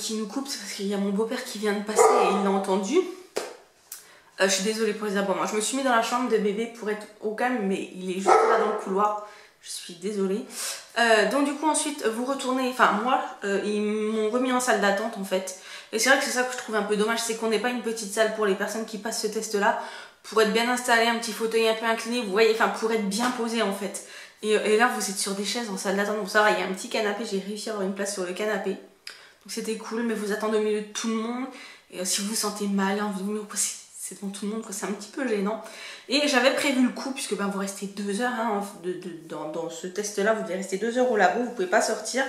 qui nous coupe, c'est parce qu'il y a mon beau-père qui vient de passer et il l'a entendu. Je suis désolée pour les aboiements. Je me suis mis dans la chambre de bébé pour être au calme, mais il est juste là dans le couloir. Je suis désolée. Donc du coup ensuite vous retournez, enfin moi ils m'ont remis en salle d'attente en fait. Et c'est vrai que c'est ça que je trouve un peu dommage, c'est qu'on n'est pas une petite salle pour les personnes qui passent ce test là. Pour être bien installé, un petit fauteuil un peu incliné, vous voyez, enfin pour être bien posé en fait. Et là vous êtes sur des chaises en salle d'attente. Donc ça va, il y a un petit canapé, j'ai réussi à avoir une place sur le canapé. Donc c'était cool, mais vous attendez au milieu de tout le monde. Et si vous vous sentez mal, hein, c'est devant tout le monde, c'est un petit peu gênant. Et j'avais prévu le coup, puisque ben, vous restez 2 heures hein, dans ce test-là, vous devez rester 2 heures au labo, vous pouvez pas sortir.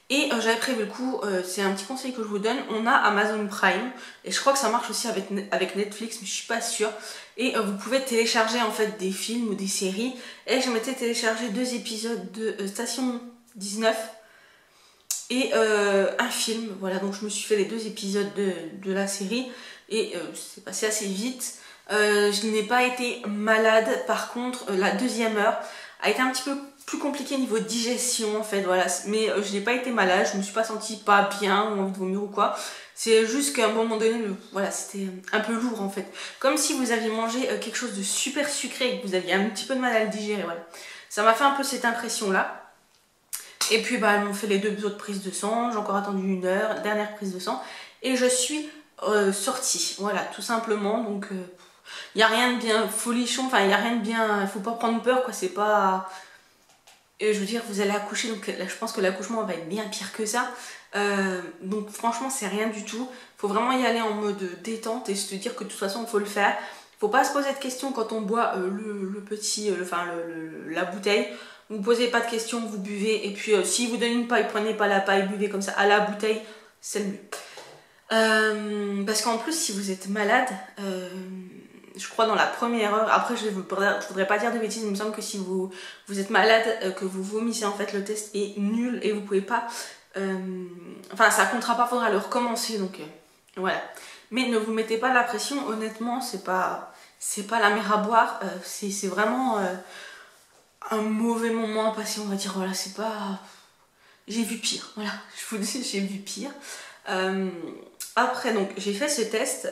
Et j'avais prévu le coup, c'est un petit conseil que je vous donne, on a Amazon Prime, et je crois que ça marche aussi avec Netflix, mais je suis pas sûre. Et vous pouvez télécharger en fait des films ou des séries, et je m'étais téléchargé 2 épisodes de Station 19, et un film, voilà, donc je me suis fait les 2 épisodes de la série, et c'est passé assez vite. Je n'ai pas été malade, par contre la deuxième heure a été un petit peu plus compliquée niveau digestion en fait, voilà, mais je n'ai pas été malade, je me suis pas sentie pas bien ou envie de vomir ou quoi, c'est juste qu'à un moment donné, voilà, c'était un peu lourd en fait, comme si vous aviez mangé quelque chose de super sucré et que vous aviez un petit peu de mal à le digérer, voilà, ça m'a fait un peu cette impression là. Et puis bah elles m'ont fait les 2 autres prises de sang, j'ai encore attendu 1 heure, dernière prise de sang, et je suis sortie, voilà, tout simplement. Donc il n'y a rien de bien folichon, enfin il n'y a rien de bien, il faut pas prendre peur quoi, c'est pas... Et je veux dire, vous allez accoucher, donc là je pense que l'accouchement va être bien pire que ça. Donc franchement c'est rien du tout, faut vraiment y aller en mode détente et se dire que de toute façon il faut le faire. Faut pas se poser de questions quand on boit la bouteille. Vous posez pas de questions, vous buvez, et puis si vous donnez une paille, prenez pas la paille, buvez comme ça à la bouteille, c'est le mieux. Parce qu'en plus si vous êtes malade, je crois dans la première heure, après je voudrais pas dire de bêtises, il me semble que si vous êtes malade, que vous vomissez en fait, le test est nul et vous pouvez pas, enfin ça comptera pas, faudra le recommencer, donc voilà. Mais ne vous mettez pas la pression, honnêtement c'est pas la mer à boire, c'est vraiment un mauvais moment à passer, on va dire, voilà, c'est pas... J'ai vu pire, voilà, je vous dis, j'ai vu pire. Après, donc, j'ai fait ce test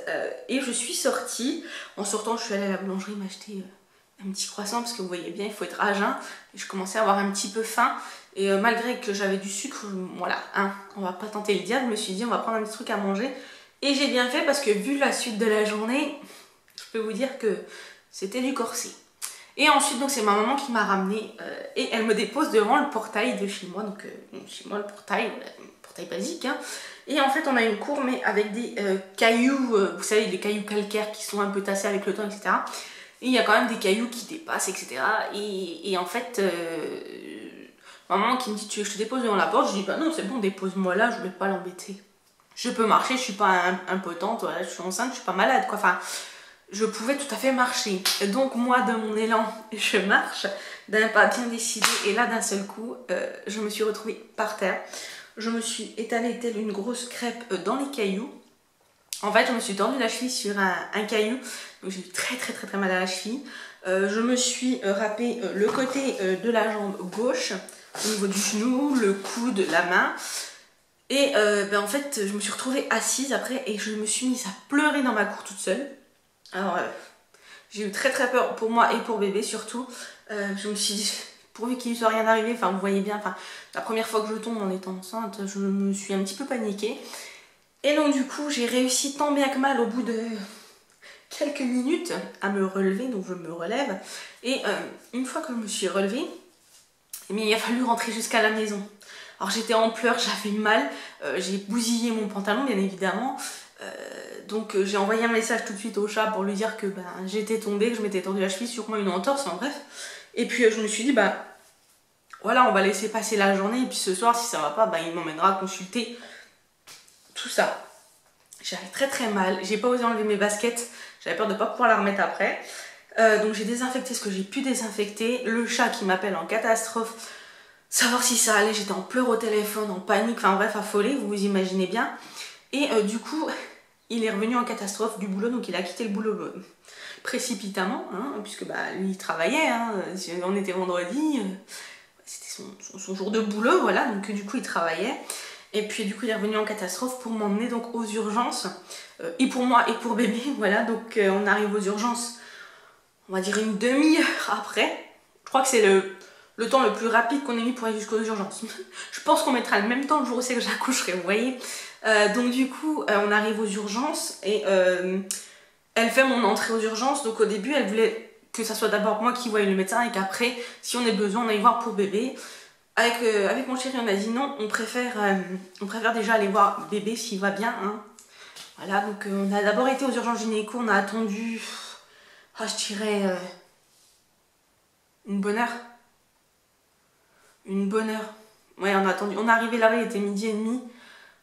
et je suis sortie. En sortant, je suis allée à la boulangerie m'acheter un petit croissant parce que vous voyez bien, il faut être à jeun. Et je commençais à avoir un petit peu faim. Et malgré que j'avais du sucre, voilà, hein, on va pas tenter le diable. Je me suis dit, on va prendre un petit truc à manger. Et j'ai bien fait parce que vu la suite de la journée, je peux vous dire que c'était du corset. Et ensuite, donc c'est ma maman qui m'a ramenée et elle me dépose devant le portail de chez moi. Donc chez moi, le portail basique. Hein. Et en fait, on a une cour, mais avec des cailloux, vous savez, des cailloux calcaires qui sont un peu tassés avec le temps, etc. Et il y a quand même des cailloux qui dépassent, etc. Et en fait, maman qui me dit, tu veux que je te dépose devant la porte? Je dis, bah non, c'est bon, dépose-moi là, je vais pas l'embêter. Je peux marcher, je suis pas impotente, voilà, je suis enceinte, je suis pas malade, quoi. Enfin, je pouvais tout à fait marcher. Et donc moi, de mon élan, je marche d'un pas bien décidé. Et là, d'un seul coup, je me suis retrouvée par terre. Je me suis étalée telle une grosse crêpe dans les cailloux. En fait, je me suis tordue la cheville sur un caillou. Donc j'ai eu très mal à la cheville. Je me suis râpé le côté de la jambe gauche, au niveau du genou, le coude, la main. Et en fait, je me suis retrouvée assise après et je me suis mise à pleurer dans ma cour toute seule. Alors, j'ai eu très peur pour moi et pour bébé surtout. Je me suis dit, pourvu qu'il ne soit rien arrivé, enfin vous voyez bien, enfin la première fois que je tombe en étant enceinte, je me suis un petit peu paniquée. Et donc du coup, j'ai réussi tant bien que mal au bout de quelques minutes à me relever, donc je me relève. Et une fois que je me suis relevée, eh bien, il a fallu rentrer jusqu'à la maison. Alors j'étais en pleurs, j'avais mal, j'ai bousillé mon pantalon bien évidemment. Donc j'ai envoyé un message tout de suite au chat pour lui dire que j'étais tombée, que je m'étais tordue la cheville, sûrement une entorse, en bref. Et puis je me suis dit, voilà, on va laisser passer la journée, et puis ce soir, si ça va pas, il m'emmènera consulter tout ça. J'avais très mal, j'ai pas osé enlever mes baskets, j'avais peur de pas pouvoir la remettre après. Donc j'ai désinfecté ce que j'ai pu désinfecter, le chat qui m'appelle en catastrophe, savoir si ça allait, j'étais en pleurs au téléphone, en panique, enfin bref, affolée, vous vous imaginez bien. Et du coup, il est revenu en catastrophe du boulot, donc il a quitté le boulot précipitamment, hein, puisque lui il travaillait, hein, on était vendredi, c'était son jour de boulot, voilà, donc du coup il travaillait. Et puis du coup il est revenu en catastrophe pour m'emmener donc aux urgences, et pour moi et pour bébé, voilà. Donc on arrive aux urgences, on va dire une demi-heure après. Je crois que c'est le temps le plus rapide qu'on ait mis pour aller jusqu'aux urgences. Je pense qu'on mettra le même temps le jour où c'est que j'accoucherai, vous voyez. Donc du coup on arrive aux urgences et elle fait mon entrée aux urgences. Donc au début elle voulait que ça soit d'abord moi qui voie le médecin et qu'après si on a besoin on aille voir pour bébé. Avec mon chéri on a dit non, on préfère déjà aller voir bébé s'il va bien, hein. Voilà, donc on a d'abord été aux urgences gynéco, on a attendu, je dirais une bonne heure. Une bonne heure. Ouais, on a attendu. On est arrivé là-bas, il était midi et demi.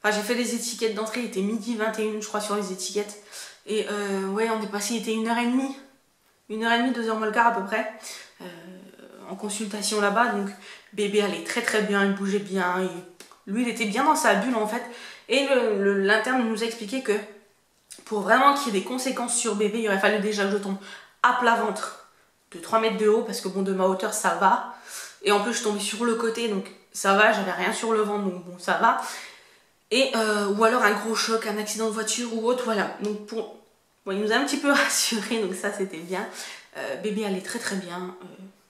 Enfin, j'ai fait les étiquettes d'entrée, il était midi 21, je crois, sur les étiquettes. Et ouais, on est passé, il était 1h30. 1h30, 2h moins le quart à peu près. En consultation là-bas. Donc, bébé allait très très bien, il bougeait bien. Lui, il était bien dans sa bulle en fait. Et l'interne nous a expliqué que pour vraiment qu'il y ait des conséquences sur bébé, il aurait fallu déjà que je tombe à plat ventre de 3 mètres de haut, parce que bon, de ma hauteur, ça va. Et en plus, je tombais sur le côté, donc ça va, j'avais rien sur le ventre, donc bon, ça va. Et, ou alors un gros choc, un accident de voiture ou autre, voilà. Donc bon, il nous a un petit peu rassuré, donc ça c'était bien. Bébé allait très très bien,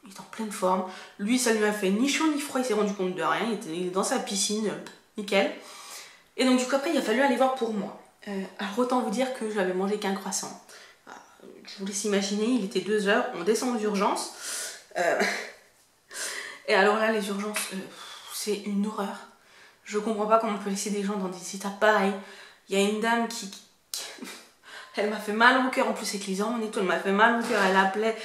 il était en pleine forme. Lui, ça lui a fait ni chaud ni froid, il s'est rendu compte de rien, il est dans sa piscine, nickel. Et donc du coup après, il a fallu aller voir pour moi. Alors autant vous dire que j'avais mangé qu'un croissant. Je vous laisse imaginer, il était 2h, on descend aux urgences. Et alors là, les urgences, c'est une horreur. Je comprends pas comment on peut laisser des gens dans des états pareils. Il y a une dame qui elle m'a fait mal au cœur, en plus avec les hormones et tout, elle m'a fait mal au cœur, elle appelait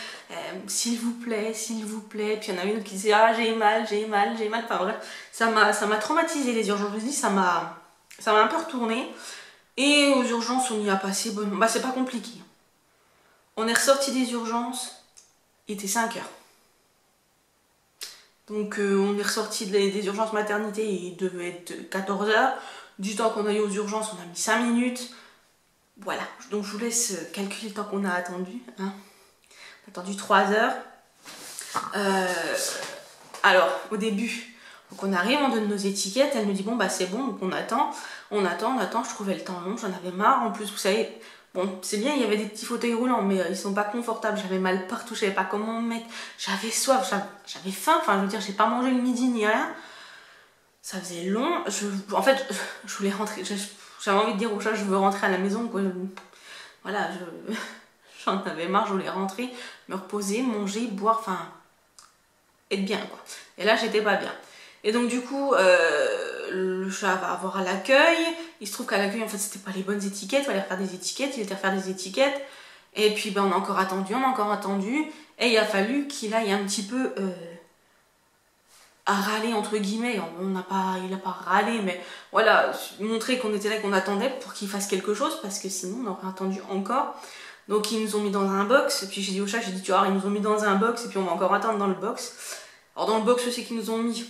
s'il vous plaît, s'il vous plaît. Puis il y en a une qui disait ah j'ai mal, j'ai mal, j'ai mal. Enfin bref, ça m'a traumatisé les urgences. Je vous dis, ça m'a un peu retourné. Et aux urgences, on y a passé, bon, bah c'est pas compliqué. On est ressorti des urgences, il était 5h. Donc on est ressorti des urgences maternité, il devait être 14h. Du temps qu'on a eu aux urgences, on a mis 5 minutes. Voilà, donc je vous laisse calculer le temps qu'on a attendu. Hein. On a attendu 3h. Alors, au début, donc on arrive, on donne nos étiquettes, elle nous dit bon bah c'est bon, donc on attend, je trouvais le temps long, j'en avais marre. En plus, vous savez, bon, c'est bien, il y avait des petits fauteuils roulants, mais ils sont pas confortables, j'avais mal partout, je savais pas comment me mettre, j'avais soif, j'avais faim, enfin je veux dire, j'ai pas mangé le midi ni rien. Ça faisait long, en fait, je voulais rentrer, j'avais envie de dire au chat, je veux rentrer à la maison, quoi. Voilà, j'en avais marre, je voulais rentrer, me reposer, manger, boire, enfin, être bien, quoi. Et là, j'étais pas bien. Et donc, du coup, le chat va avoir à l'accueil. Il se trouve qu'à l'accueil, en fait, c'était pas les bonnes étiquettes, il fallait refaire des étiquettes, il était refaire des étiquettes. Et puis, ben, on a encore attendu, et il a fallu qu'il aille un petit peu... à râler entre guillemets, il n'a pas râlé, mais voilà, montrer qu'on était là et qu'on attendait pour qu'il fasse quelque chose, parce que sinon on aurait attendu encore. Donc ils nous ont mis dans un box, et puis j'ai dit au chat, j'ai dit tu vois, ils nous ont mis dans un box, et puis on va encore attendre dans le box. Alors dans le box, c'est qu'ils nous ont mis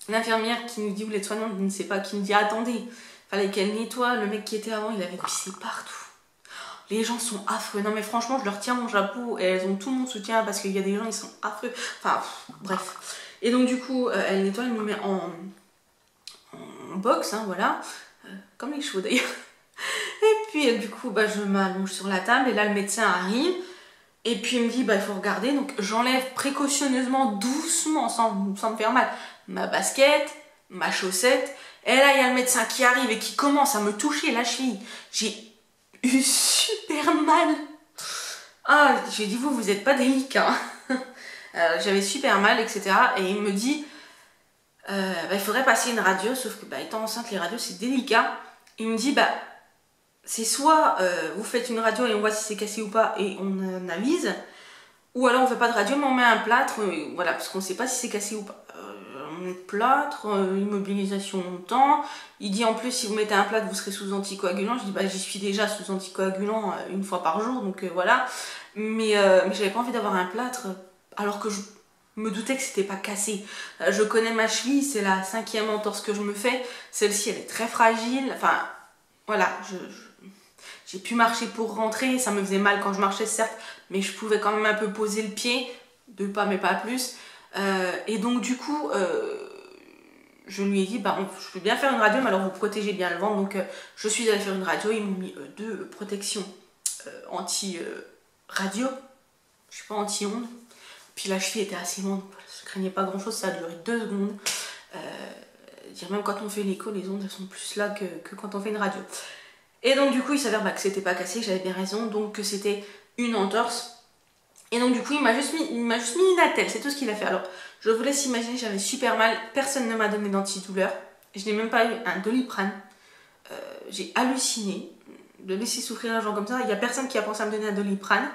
l'infirmière qui nous dit, ou l'aide-soignante, je ne sais pas, qui nous dit attendez, fallait qu'elle nettoie, le mec qui était avant, il avait pissé partout. Les gens sont affreux, non mais franchement je leur tiens mon chapeau, et elles ont tout mon soutien, parce qu'il y a des gens, ils sont affreux, enfin bref. Et donc du coup, elle nettoie, elle nous met en box, hein, voilà, comme les chevaux d'ailleurs. Et puis du coup, bah, je m'allonge sur la table, et là le médecin arrive, et puis il me dit, bah, il faut regarder, donc j'enlève précautionneusement, doucement, sans me faire mal, ma basket, ma chaussette, et là il y a le médecin qui arrive et qui commence à me toucher la cheville. J'ai eu super mal. Ah, j'ai dit, vous êtes pas délicat. J'avais super mal, etc. Et il me dit, bah, il faudrait passer une radio, sauf que bah, étant enceinte, les radios c'est délicat. Il me dit, bah, c'est soit vous faites une radio et on voit si c'est cassé ou pas et on analyse, ou alors on fait pas de radio mais on met un plâtre, voilà, parce qu'on sait pas si c'est cassé ou pas. On met le plâtre, immobilisation longtemps. Il dit en plus, si vous mettez un plâtre, vous serez sous anticoagulant. Je dis, bah, j'y suis déjà sous anticoagulant une fois par jour, donc voilà. Mais j'avais pas envie d'avoir un plâtre. Alors que je me doutais que c'était pas cassé. Je connais ma cheville, c'est la 5e entorse que je me fais. Celle-ci, elle est très fragile. Enfin, voilà, j'ai pu marcher pour rentrer. Ça me faisait mal quand je marchais, certes, mais je pouvais quand même un peu poser le pied. 2 pas, mais pas plus. Et donc, du coup, je lui ai dit, bah, je peux bien faire une radio, mais alors vous protégez bien le ventre. Donc je suis allée faire une radio, ils m'ont mis 2 protections anti-radio, je sais pas, anti-ondes. Puis la cheville était assez longue, je craignais pas grand chose, ça a duré 2 secondes. Même quand on fait l'écho, les ondes elles sont plus là que quand on fait une radio. Et donc du coup il s'avère que c'était pas cassé, que j'avais bien raison, donc que c'était une entorse. Et donc du coup il m'a juste mis une attelle, c'est tout ce qu'il a fait. Alors je vous laisse imaginer, j'avais super mal, personne ne m'a donné d'antidouleur, je n'ai même pas eu un Doliprane. J'ai halluciné de laisser souffrir un genre comme ça, il n'y a personne qui a pensé à me donner un Doliprane.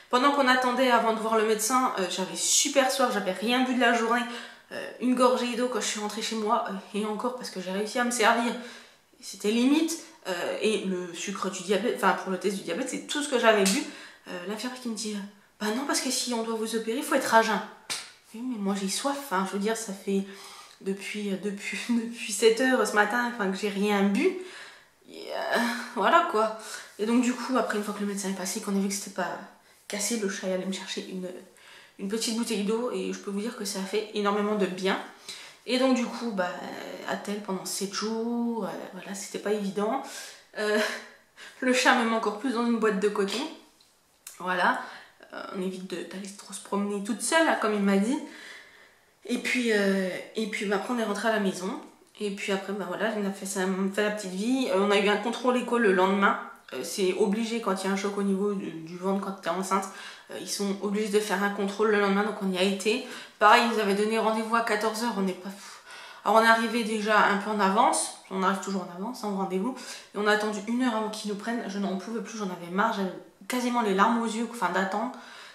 Pendant qu'on attendait avant de voir le médecin, j'avais super soif, j'avais rien bu de la journée, une gorgée d'eau quand je suis rentrée chez moi, et encore parce que j'ai réussi à me servir, c'était limite. Et le sucre du diabète, enfin pour le test du diabète, c'est tout ce que j'avais bu. L'infirmière qui me dit, bah non, parce que si on doit vous opérer, il faut être à jeun. Oui, mais moi j'ai soif, hein, je veux dire, ça fait depuis 7 heures ce matin que j'ai rien bu. Et, voilà quoi. Et donc du coup, après une fois que le médecin est passé, qu'on a vu que c'était pas cassé, le chat est allé me chercher une petite bouteille d'eau, et je peux vous dire que ça a fait énormément de bien. Et donc du coup, bah, attelle pendant 7 jours, voilà, c'était pas évident. Le chat me met encore plus dans une boîte de coton. Voilà, on évite d'aller trop se promener toute seule, là, comme il m'a dit. Et puis bah, après on est rentré à la maison. Et puis après, bah voilà, on a fait la petite vie. On a eu un contrôle écho le lendemain. C'est obligé quand il y a un choc au niveau du ventre, quand tu es enceinte. Ils sont obligés de faire un contrôle le lendemain, donc on y a été. Pareil, ils avaient donné rendez-vous à 14 h, on n'est pas... Alors on est arrivé déjà un peu en avance, on arrive toujours en avance, au rendez-vous. Et on a attendu 1 heure avant qu'ils nous prennent, je n'en pouvais plus, j'en avais marre, j'avais quasiment les larmes aux yeux, d'attendre.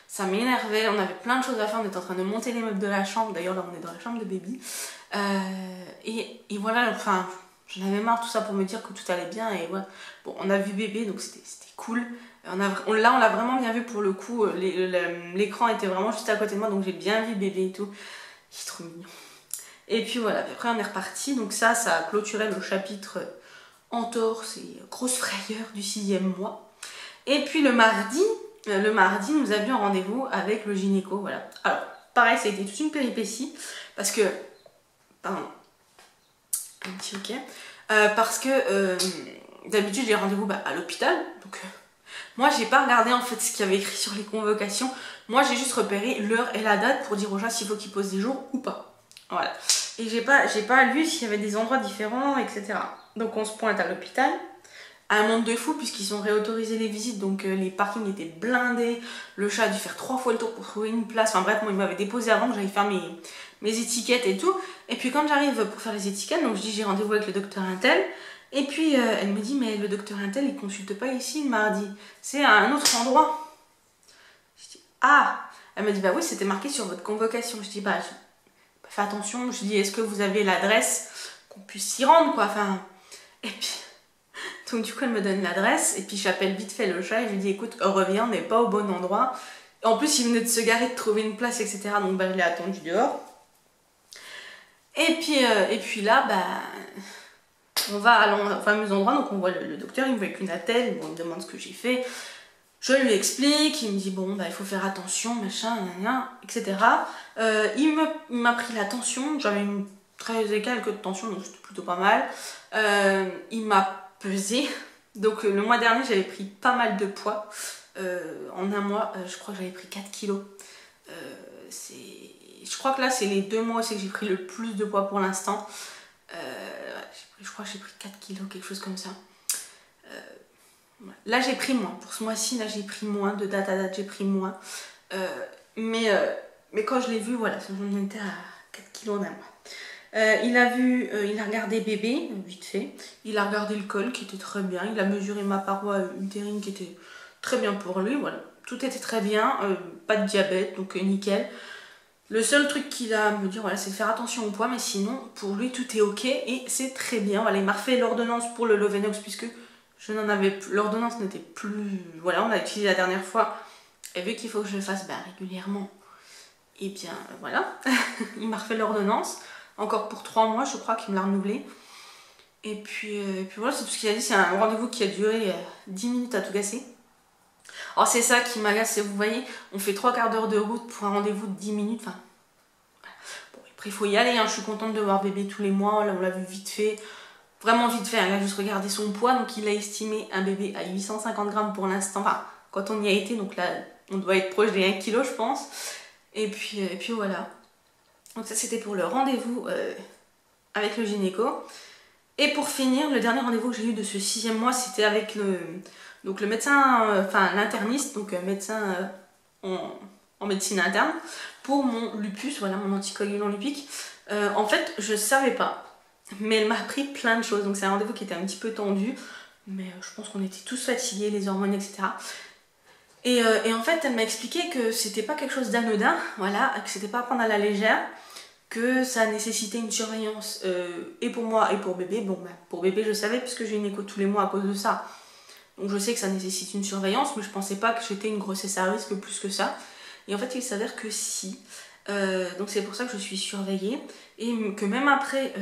Ça m'énervait, on avait plein de choses à faire, on était en train de monter les meubles de la chambre, d'ailleurs là on est dans la chambre de baby. Et voilà, j'en avais marre tout ça pour me dire que tout allait bien. Et voilà. Bon, on a vu bébé, donc c'était cool. Là, on l'a vraiment bien vu pour le coup. L'écran était vraiment juste à côté de moi, donc j'ai bien vu bébé et tout. Il est trop mignon. Et puis voilà, après on est reparti. Donc ça a clôturé le chapitre entorse et grosse frayeur du 6e mois. Et puis le mardi, nous avions un rendez-vous avec le gynéco. Voilà. Alors, pareil, ça a été toute une péripétie. Parce que... Pardon. Un petit ok. Parce que d'habitude j'ai rendez-vous à l'hôpital. Donc moi j'ai pas regardé en fait ce qu'il y avait écrit sur les convocations. Moi j'ai juste repéré l'heure et la date pour dire aux gens s'il faut qu'ils posent des jours ou pas. Voilà. Et j'ai pas lu s'il y avait des endroits différents, etc. Donc on se pointe à l'hôpital. Un monde de fou puisqu'ils ont réautorisé les visites, donc les parkings étaient blindés. Le chat a dû faire 3 fois le tour pour trouver une place. Enfin bref, moi il m'avait déposé avant que j'aille faire mes étiquettes et tout. Et puis quand j'arrive pour faire les étiquettes, donc je dis j'ai rendez-vous avec le docteur Intel. Et puis elle me dit mais le docteur Intel il consulte pas ici le mardi, c'est à un autre endroit. Je dis ah. Elle me dit bah oui c'était marqué sur votre convocation. Je dis bah fais attention. Je dis est-ce que vous avez l'adresse qu'on puisse s'y rendre quoi. Et puis donc du coup elle me donne l'adresse et puis j'appelle vite fait le chat et je lui dis écoute reviens, on n'est pas au bon endroit. Et en plus il venait de se garer, de trouver une place, etc. Donc bah, je l'ai attendu dehors. Et puis là on va à un fameux endroit, donc on voit le docteur, il me voit avec une attelle, bon, il me demande ce que j'ai fait. Je lui explique, il me dit bon il faut faire attention, machin, etc. Il m'a pris la tension, j'avais une 13 et quelques de tension, donc c'était plutôt pas mal. Il m'a pesé, donc le mois dernier j'avais pris pas mal de poids. En un mois, je crois que j'avais pris 4 kilos. Je crois que là c'est les 2 mois c'est que j'ai pris le plus de poids pour l'instant. Je crois que j'ai pris 4 kilos, quelque chose comme ça. Là j'ai pris moins, pour ce mois-ci là j'ai pris moins, de date à date j'ai pris moins. Mais quand je l'ai vu, voilà, j'en étais à 4 kilos d'un mois. Il a regardé bébé, vite fait. Il a regardé le col qui était très bien. Il a mesuré ma paroi utérine qui était très bien pour lui. Voilà, tout était très bien. Pas de diabète, donc nickel. Le seul truc qu'il a à me dire, voilà, c'est de faire attention au poids, mais sinon, pour lui, tout est ok et c'est très bien. Voilà, il m'a refait l'ordonnance pour le Lovenox puisque je n'en avais plus. L'ordonnance n'était plus. Voilà, on l'a utilisé la dernière fois. Et vu qu'il faut que je le fasse régulièrement, et bien voilà, il m'a refait l'ordonnance. Encore pour 3 mois, je crois qu'il me l'a renouvelé. Et puis voilà, c'est tout ce qu'il a dit. C'est un rendez-vous qui a duré 10 minutes à tout casser. Alors c'est ça qui m'agace, vous voyez, on fait 3 quarts d'heure de route pour un rendez-vous de 10 minutes. Enfin, bon, Après il faut y aller, hein. Je suis contente de voir bébé tous les mois, là on l'a vu vite fait. Vraiment vite fait, on a juste regardé son poids, donc il a estimé un bébé à 850 grammes pour l'instant, enfin quand on y a été, donc là on doit être proche des 1 kg je pense. Et puis voilà. Donc ça c'était pour le rendez-vous avec le gynéco. Et pour finir, le dernier rendez-vous que j'ai eu de ce 6e mois, c'était avec le médecin, enfin l'interniste, donc médecin en médecine interne, pour mon lupus, voilà mon anticoagulant lupique. En fait, je savais pas. Mais elle m'a appris plein de choses, donc c'est un rendez-vous qui était un petit peu tendu, mais je pense qu'on était tous fatigués, les hormones, etc. Et en fait, elle m'a expliqué que c'était pas quelque chose d'anodin, voilà, que c'était pas à prendre à la légère, que ça nécessitait une surveillance et pour moi et pour bébé. Bon, bah, pour bébé, je savais puisque j'ai une écho tous les mois à cause de ça, donc je sais que ça nécessite une surveillance, mais je pensais pas que j'étais une grossesse à risque plus que ça. Et en fait, il s'avère que si. Donc c'est pour ça que je suis surveillée et que même après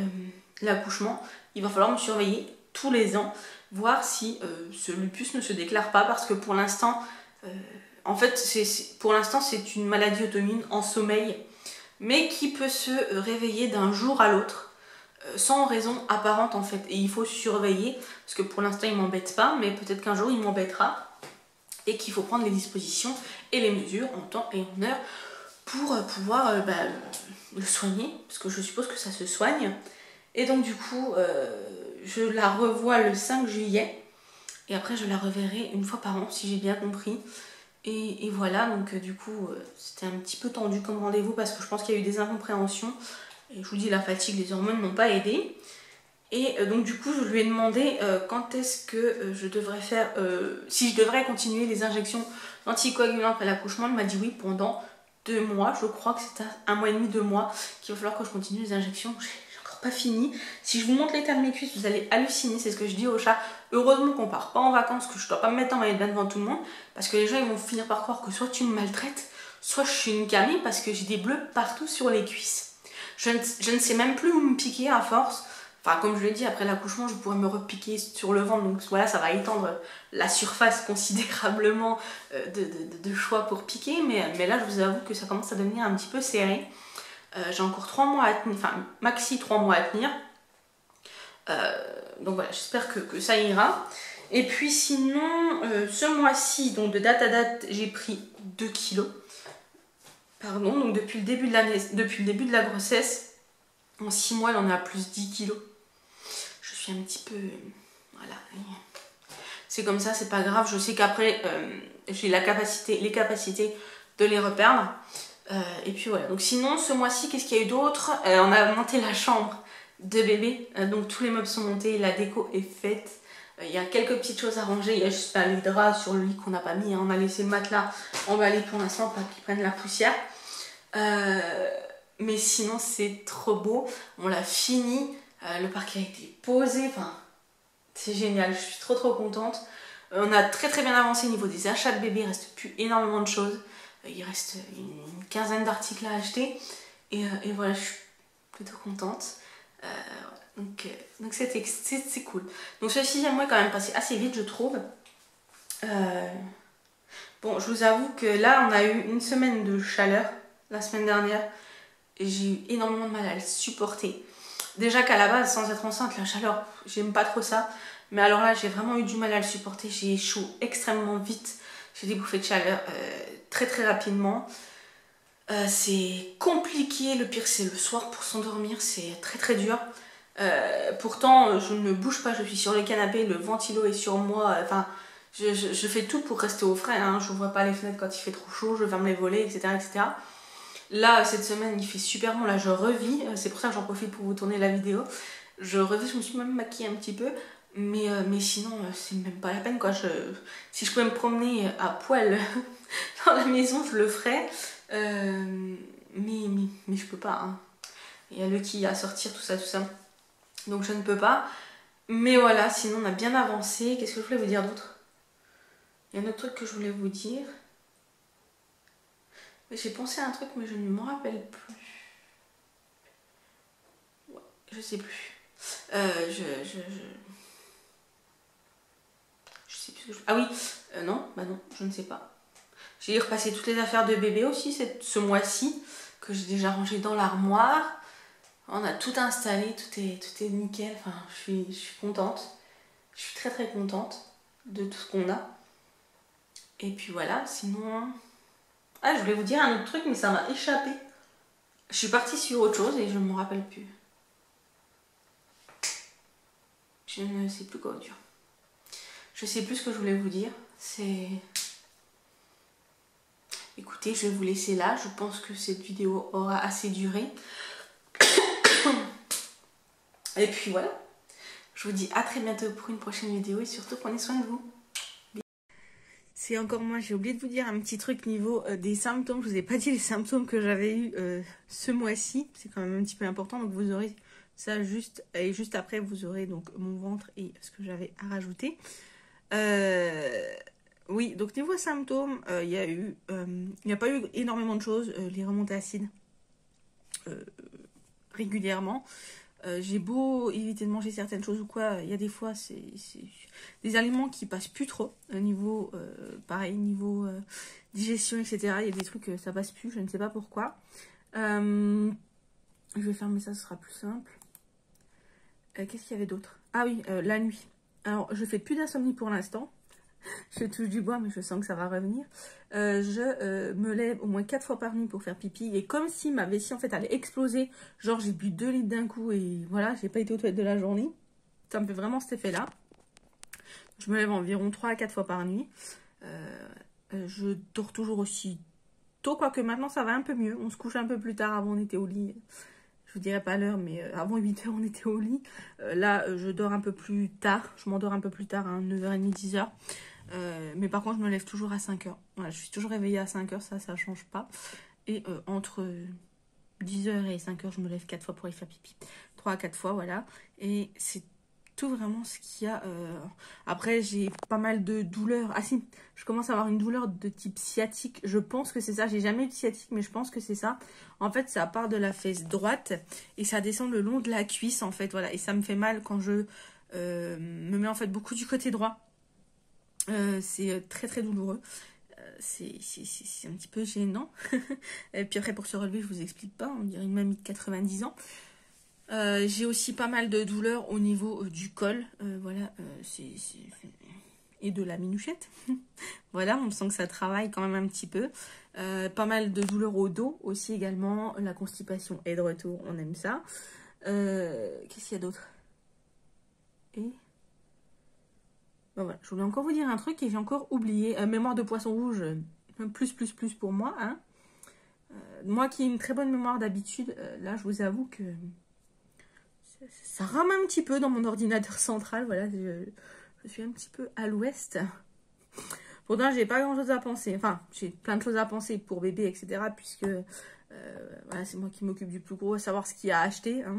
l'accouchement, il va falloir me surveiller tous les ans, voir si ce lupus ne se déclare pas, parce que pour l'instant, en fait, pour l'instant c'est une maladie auto-immune en sommeil, mais qui peut se réveiller d'un jour à l'autre, sans raison apparente en fait. Et il faut surveiller, parce que pour l'instant il m'embête pas, mais peut-être qu'un jour il m'embêtera, et qu'il faut prendre les dispositions et les mesures en temps et en heure pour pouvoir le soigner, parce que je suppose que ça se soigne. Et donc du coup, je la revois le 5 juillet, et après je la reverrai une fois par an, si j'ai bien compris. Et voilà, donc du coup, c'était un petit peu tendu comme rendez-vous, parce que je pense qu'il y a eu des incompréhensions. Et je vous dis, la fatigue, les hormones n'ont pas aidé. Et donc du coup, je lui ai demandé quand est-ce que je devrais faire, si je devrais continuer les injections d'anticoagulants après l'accouchement. Elle m'a dit oui, pendant 2 mois, je crois que c'est 1 mois et demi, 2 mois, qu'il va falloir que je continue les injections. J'ai encore pas fini. Si je vous montre l'état de mes cuisses, vous allez halluciner, c'est ce que je dis aux chats. Heureusement qu'on part pas en vacances, que je dois pas me mettre en maillot de bain devant tout le monde, parce que les gens ils vont finir par croire que soit tu me maltraites, soit je suis une camée, parce que j'ai des bleus partout sur les cuisses. Je ne sais même plus où me piquer à force. Enfin, comme je l'ai dit, après l'accouchement, je pourrais me repiquer sur le ventre, donc voilà, ça va étendre la surface considérablement de choix pour piquer, mais là, je vous avoue que ça commence à devenir un petit peu serré. J'ai encore 3 mois à tenir, enfin, maxi 3 mois à tenir. Donc voilà, j'espère que ça ira. Et puis sinon, ce mois-ci, donc de date à date, j'ai pris 2 kilos. Pardon, donc depuis le début de l'année, depuis le début de la grossesse, en 6 mois, elle en est à plus 10 kilos. Je suis un petit peu... Voilà. C'est comme ça, c'est pas grave. Je sais qu'après, j'ai les capacités de les reperdre. Et puis voilà. Donc sinon, ce mois-ci, qu'est-ce qu'il y a eu d'autre? On a monté la chambre de bébé. Donc tous les meubles sont montés, la déco est faite. Il y a quelques petites choses à ranger. Il y a juste les draps sur le lit qu'on n'a pas mis. On a laissé le matelas emballé pour l'instant, pas qu'il prenne la poussière. Mais sinon, c'est trop beau. On l'a fini. Le parquet a été posé. Enfin, c'est génial. Je suis trop contente. On a très bien avancé au niveau des achats de bébé. Il reste plus énormément de choses. Il reste une quinzaine d'articles à acheter. Et voilà, je suis plutôt contente. Donc c'est cool. Donc ce 6e mois est quand même passé assez vite, je trouve. Bon, je vous avoue que là, on a eu une semaine de chaleur la semaine dernière. Et j'ai eu énormément de mal à le supporter. Déjà qu'à la base, sans être enceinte, la chaleur, j'aime pas trop ça. Mais alors là, j'ai vraiment eu du mal à le supporter. J'ai chaud extrêmement vite. J'ai des bouffées de chaleur très rapidement. C'est compliqué. Le pire, c'est le soir pour s'endormir. C'est très dur. Pourtant, je ne bouge pas. Je suis sur le canapé. Le ventilo est sur moi. Enfin, je fais tout pour rester au frais. Hein. Je n'ouvre pas les fenêtres quand il fait trop chaud. Je ferme les volets, etc. Là, cette semaine, il fait super bon. Là, je revis. C'est pour ça que j'en profite pour vous tourner la vidéo. Je revis. Je me suis même maquillée un petit peu. Mais sinon, c'est même pas la peine, quoi. Si je pouvais me promener à poil dans la maison, je le ferais. Mais je peux pas. Hein. Il y a le qui à sortir, tout ça. Donc, je ne peux pas. Mais voilà, sinon, on a bien avancé. Qu'est-ce que je voulais vous dire d'autre? Il y a un autre truc que je voulais vous dire. J'ai pensé à un truc, mais je ne m'en rappelle plus. Ouais, je sais plus. Je sais plus ce que je... Ah oui, non, bah non, je ne sais pas. J'ai repassé toutes les affaires de bébé aussi ce mois-ci, que j'ai déjà rangé dans l'armoire. On a tout installé, tout est nickel. Enfin, je suis contente. Je suis très très contente de tout ce qu'on a. Et puis voilà, sinon... Ah, je voulais vous dire un autre truc, mais ça m'a échappé. Je suis partie sur autre chose et je ne me rappelle plus. Je ne sais plus quoi vous dire. Je sais plus ce que je voulais vous dire. C'est... Écoutez, je vais vous laisser là. Je pense que cette vidéo aura assez duré. Et puis voilà. Je vous dis à très bientôt pour une prochaine vidéo et surtout prenez soin de vous. C'est encore moi, j'ai oublié de vous dire un petit truc niveau des symptômes. Je vous ai pas dit les symptômes que j'avais eu ce mois-ci. C'est quand même un petit peu important. Donc vous aurez ça juste. Et juste après, vous aurez donc mon ventre et ce que j'avais à rajouter. Oui, donc niveau symptômes, il n'y a pas eu énormément de choses. Les remontées acides régulièrement. J'ai beau éviter de manger certaines choses ou quoi, il y a des fois c'est des aliments qui passent plus trop niveau pareil niveau digestion, etc. Il y a des trucs ça passe plus, je ne sais pas pourquoi. Je vais fermer ça, ce sera plus simple. Qu'est-ce qu'il y avait d'autre? Ah oui, la nuit. Alors je fais plus d'insomnie pour l'instant. Je touche du bois, mais je sens que ça va revenir. Je me lève au moins 4 fois par nuit pour faire pipi. Et comme si ma vessie, en fait, allait exploser. Genre, j'ai bu 2 litres d'un coup et voilà, j'ai pas été aux toilettes de la journée. Ça me fait vraiment cet effet-là. Je me lève environ 3 à 4 fois par nuit. Je dors toujours aussi tôt, quoique maintenant, ça va un peu mieux. On se couche un peu plus tard. Avant, on était au lit. Je vous dirai pas l'heure, mais avant 8 h, on était au lit. Là, je dors un peu plus tard. Je m'endors un peu plus tard, hein, 9 h30, 10 h. Mais par contre je me lève toujours à 5 h. Voilà, je suis toujours réveillée à 5 h, ça change pas. Et entre 10 h et 5 h, je me lève 4 fois pour aller faire pipi. 3 à 4 fois, voilà. Et c'est tout vraiment ce qu'il y a. Après, j'ai pas mal de douleurs. Ah si, je commence à avoir une douleur de type sciatique. Je pense que c'est ça. J'ai jamais eu de sciatique, mais je pense que c'est ça. En fait, ça part de la fesse droite et ça descend le long de la cuisse, en fait. Voilà. Et ça me fait mal quand je me mets en fait beaucoup du côté droit. C'est très très douloureux. C'est un petit peu gênant. Et puis après, pour se relever, je vous explique pas. On dirait une mamie de 90 ans. J'ai aussi pas mal de douleurs au niveau du col. Voilà, et de la minouchette. Voilà, on sent que ça travaille quand même un petit peu. Pas mal de douleurs au dos aussi également. La constipation est de retour, on aime ça. Qu'est-ce qu'il y a d'autre? Et... ben voilà, je voulais encore vous dire un truc et j'ai encore oublié. Mémoire de poisson rouge, plus pour moi. Hein. Moi qui ai une très bonne mémoire d'habitude, là je vous avoue que ça rame un petit peu dans mon ordinateur central. Voilà, je suis un petit peu à l'ouest. Pourtant, j'ai pas grand chose à penser. Enfin, j'ai plein de choses à penser pour bébé, etc. Puisque voilà, c'est moi qui m'occupe du plus gros, à savoir ce qu'il y a à acheter. Hein.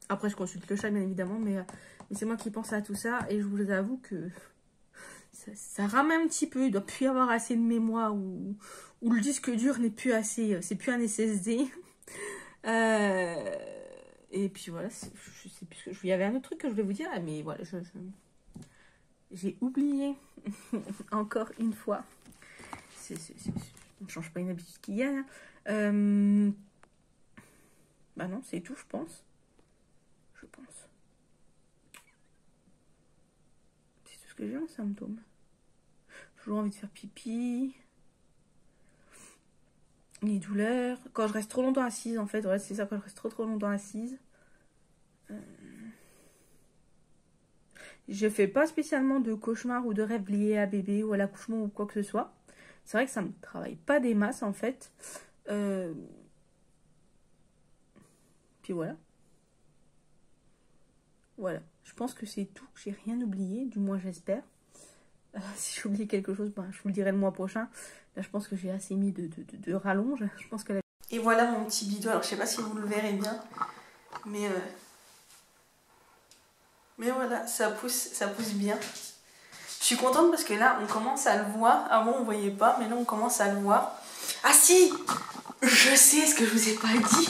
Après, je consulte le chat, bien évidemment, mais c'est moi qui pense à tout ça. Et je vous avoue que ça rame un petit peu. Il doit plus y avoir assez de mémoire ou le disque dur n'est plus assez. C'est plus un SSD. Et puis voilà, je sais plus ce que il y avait un autre truc que je voulais vous dire, mais voilà, j'ai oublié encore une fois. On ne change pas une habitude qu'il y a. Hein. Bah non, c'est tout, je pense. C'est tout ce que j'ai en symptômes. Toujours envie de faire pipi. Les douleurs. Quand je reste trop longtemps assise, en fait. Voilà, c'est ça, quand je reste trop longtemps assise. Je fais pas spécialement de cauchemars ou de rêves liés à bébé ou à l'accouchement ou quoi que ce soit. C'est vrai que ça me travaille pas des masses, en fait. Puis voilà. Voilà. Je pense que c'est tout. J'ai rien oublié, du moins j'espère. Si j'ai oublié quelque chose, ben, je vous le dirai le mois prochain. Là, je pense que j'ai assez mis de rallonge. Je pense que Et voilà mon petit bidon. Alors, je sais pas si vous le verrez bien. Mais voilà, ça pousse bien. Je suis contente parce que là, on commence à le voir. Avant, on voyait pas, mais là, on commence à le voir. Ah si! Je sais ce que je vous ai pas dit.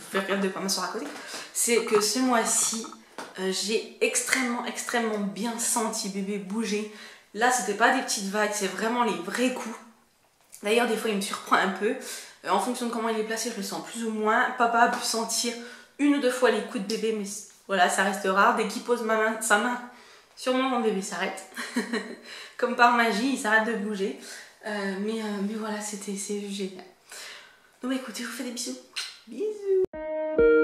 Je vais regarder de pas m'asseoir à côté. C'est que ce mois-ci, j'ai extrêmement bien senti bébé bouger. Là, c'était pas des petites vagues, c'est vraiment les vrais coups. D'ailleurs, des fois, il me surprend un peu. En fonction de comment il est placé, je le sens plus ou moins. Papa a pu sentir une ou deux fois les coups de bébé, mais voilà, ça reste rare. Dès qu'il pose sa main sur moi, mon bébé s'arrête. Comme par magie, il s'arrête de bouger. Mais voilà, c'est génial. Donc écoutez, je vous fais des bisous. Bisous.